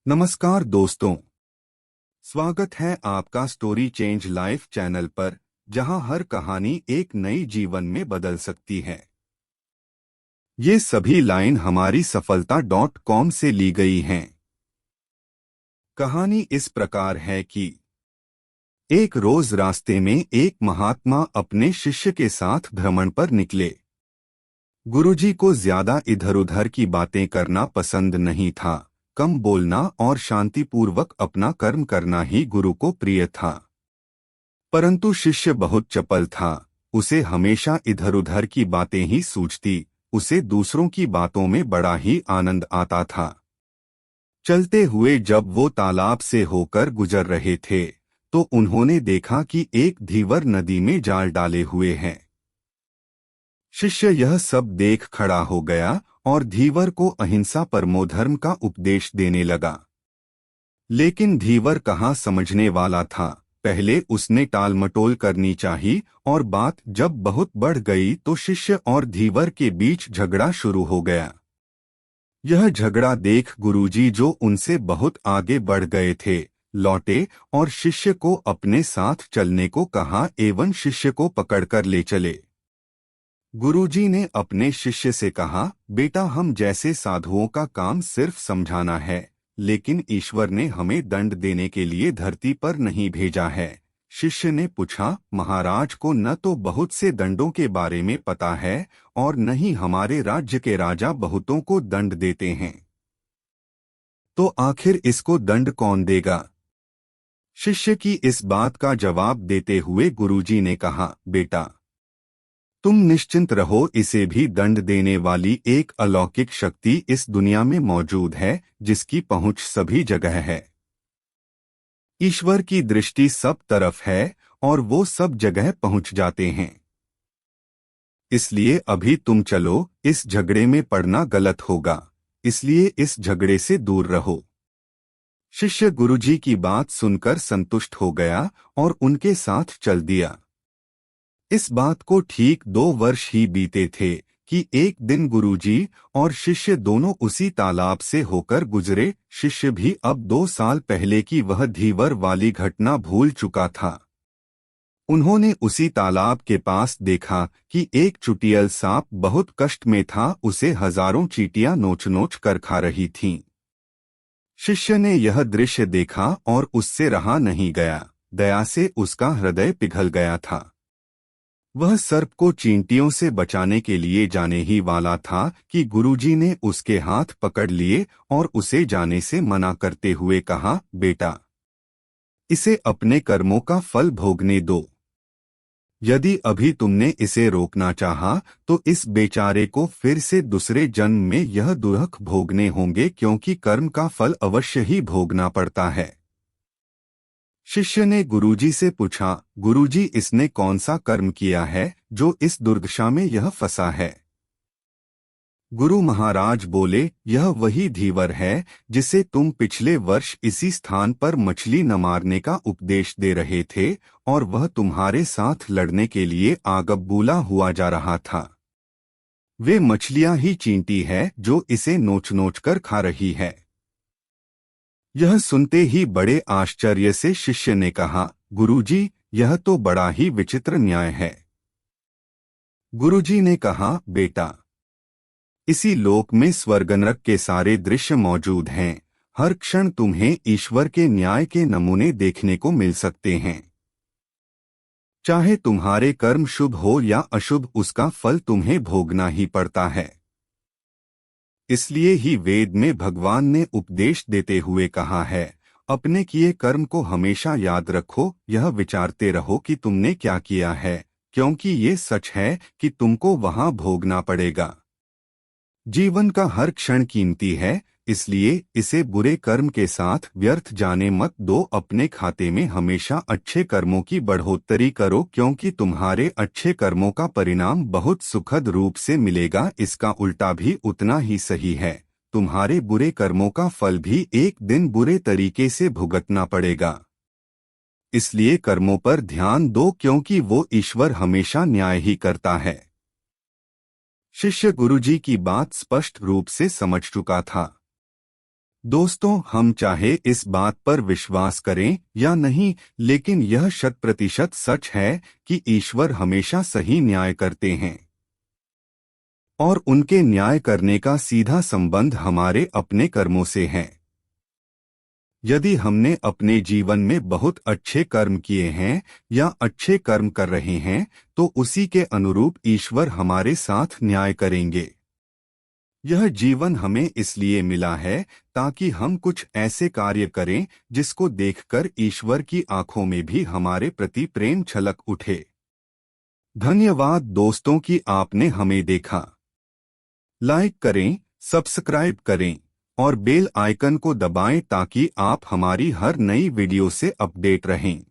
नमस्कार दोस्तों। स्वागत है आपका स्टोरी चेंज लाइफ चैनल पर, जहां हर कहानी एक नई जीवन में बदल सकती है। ये सभी लाइन हमारी सफलता.com से ली गई हैं। कहानी इस प्रकार है कि एक रोज रास्ते में एक महात्मा अपने शिष्य के साथ भ्रमण पर निकले। गुरुजी को ज्यादा इधर-उधर की बातें करना पसंद नहीं था। कम बोलना और शांतिपूर्वक अपना कर्म करना ही गुरु को प्रिय था। परंतु शिष्य बहुत चपल था। उसे हमेशा इधर-उधर की बातें ही सूझती। उसे दूसरों की बातों में बड़ा ही आनंद आता था। चलते हुए जब वो तालाब से होकर गुजर रहे थे, तो उन्होंने देखा कि एक धीवर नदी में जाल डाले हुए हैं। शिष्य यह सब देख खड़ा हो गया और धीवर को अहिंसा परमोधर्म का उपदेश देने लगा। लेकिन धीवर कहाँ समझने वाला था। पहले उसने टालमटोल करनी चाहिए और बात जब बहुत बढ़ गई तो शिष्य और धीवर के बीच झगड़ा शुरू हो गया। यह झगड़ा देख गुरुजी, जो उनसे बहुत आगे बढ़ गए थे, लौटे और शिष्य को अपने साथ चलने को कहा एवं शिष्य को पकड़कर ले चले। गुरुजी ने अपने शिष्य से कहा, बेटा, हम जैसे साधुओं का काम सिर्फ समझाना है, लेकिन ईश्वर ने हमें दंड देने के लिए धरती पर नहीं भेजा है। शिष्य ने पूछा, महाराज को न तो बहुत से दंडों के बारे में पता है और न ही हमारे राज्य के राजा बहुतों को दंड देते हैं, तो आखिर इसको दंड कौन देगा? शिष्य की इस बात का जवाब देते हुए गुरुजी ने कहा, बेटा, तुम निश्चिंत रहो, इसे भी दंड देने वाली एक अलौकिक शक्ति इस दुनिया में मौजूद है, जिसकी पहुंच सभी जगह है। ईश्वर की दृष्टि सब तरफ है और वो सब जगह पहुंच जाते हैं। इसलिए अभी तुम चलो, इस झगड़े में पड़ना गलत होगा, इसलिए इस झगड़े से दूर रहो। शिष्य गुरुजी की बात सुनकर संतुष्ट हो गया और उनके साथ चल दिया। इस बात को ठीक 2 वर्ष ही बीते थे कि एक दिन गुरुजी और शिष्य दोनों उसी तालाब से होकर गुजरे। शिष्य भी अब 2 साल पहले की वह धीवर वाली घटना भूल चुका था। उन्होंने उसी तालाब के पास देखा कि एक चुटियल सांप बहुत कष्ट में था। उसे हजारों चींटियां नोच-नोच कर खा रही थीं। शिष्य ने यह दृश्य देखा और उससे रहा नहीं गया। दया से उसका हृदय पिघल गया था। वह सर्प को चींटियों से बचाने के लिए जाने ही वाला था कि गुरुजी ने उसके हाथ पकड़ लिए और उसे जाने से मना करते हुए कहा, बेटा, इसे अपने कर्मों का फल भोगने दो। यदि अभी तुमने इसे रोकना चाहा, तो इस बेचारे को फिर से दूसरे जन्म में यह दुख भोगने होंगे, क्योंकि कर्म का फल अवश्य ही भोगना पड़ता है। शिष्य ने गुरुजी से पूछा, गुरुजी, इसने कौन सा कर्म किया है जो इस दुर्दशा में यह फंसा है? गुरु महाराज बोले, यह वही धीवर है जिसे तुम पिछले वर्ष इसी स्थान पर मछली न मारने का उपदेश दे रहे थे और वह तुम्हारे साथ लड़ने के लिए आगबबूला हुआ जा रहा था। वे मछलियां ही चींटी है जो इसे नोच-नोच कर खा रही है। यह सुनते ही बड़े आश्चर्य से शिष्य ने कहा, गुरुजी, यह तो बड़ा ही विचित्र न्याय है। गुरुजी ने कहा, बेटा, इसी लोक में स्वर्ग नरक के सारे दृश्य मौजूद हैं। हर क्षण तुम्हें ईश्वर के न्याय के नमूने देखने को मिल सकते हैं। चाहे तुम्हारे कर्म शुभ हो या अशुभ, उसका फल तुम्हें भोगना ही पड़ता है। इसलिए ही वेद में भगवान ने उपदेश देते हुए कहा है, अपने किए कर्म को हमेशा याद रखो, यह विचारते रहो कि तुमने क्या किया है, क्योंकि ये सच है कि तुमको वहां भोगना पड़ेगा। जीवन का हर क्षण कीमती है, इसलिए इसे बुरे कर्म के साथ व्यर्थ जाने मत दो। अपने खाते में हमेशा अच्छे कर्मों की बढ़ोतरी करो, क्योंकि तुम्हारे अच्छे कर्मों का परिणाम बहुत सुखद रूप से मिलेगा। इसका उल्टा भी उतना ही सही है, तुम्हारे बुरे कर्मों का फल भी एक दिन बुरे तरीके से भुगतना पड़ेगा। इसलिए कर्मों पर ध्यान दो, क्योंकि वो ईश्वर हमेशा न्याय ही करता है। शिष्य गुरुजी की बात स्पष्ट रूप से समझ चुका था। दोस्तों, हम चाहे इस बात पर विश्वास करें या नहीं, लेकिन यह 100% सच है कि ईश्वर हमेशा सही न्याय करते हैं और उनके न्याय करने का सीधा संबंध हमारे अपने कर्मों से है। यदि हमने अपने जीवन में बहुत अच्छे कर्म किए हैं या अच्छे कर्म कर रहे हैं, तो उसी के अनुरूप ईश्वर हमारे साथ न्याय करेंगे। यह जीवन हमें इसलिए मिला है ताकि हम कुछ ऐसे कार्य करें जिसको देखकर ईश्वर की आंखों में भी हमारे प्रति प्रेम छलक उठे। धन्यवाद दोस्तों कि आपने हमें देखा। लाइक करें, सब्सक्राइब करें और बेल आइकन को दबाएं ताकि आप हमारी हर नई वीडियो से अपडेट रहें।